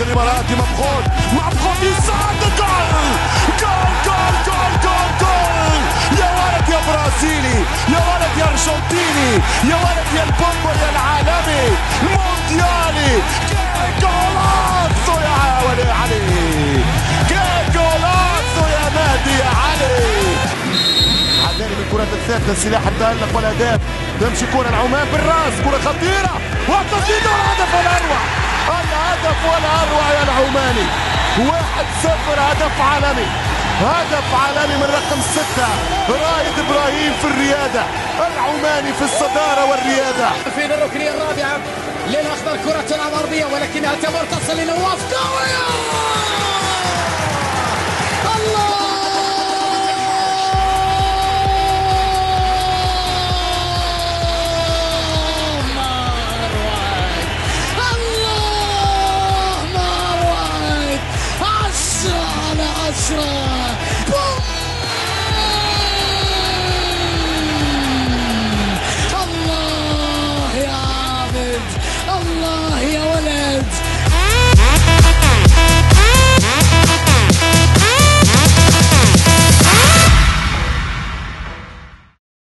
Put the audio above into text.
الاماراتي مبخوت يسعد جول جول جول جول جول جول. يا ولد يا برازيلي، يا ولد يا ارجنتيني، يا ولد يا البومبر يا العالمي المونديالي. جولازو يا ولي علي، جولازو يا نادي يا علي. عداني من الكرة الثابتة، السلاح التألق والأهداف. تمشي كرة العمان بالراس، كرة خطيرة والتسديد والهدف الأروع، الهدف والأروع يا العماني. 1-0، هدف عالمي، هدف عالمي من رقم 6 رائد إبراهيم في الريادة. العماني في الصدارة والريادة. في الركنية الرابعة للأخضر كرة الغربية، ولكنها تمر تصل لنواف قوية. الله ما أروعك، 10 على 10.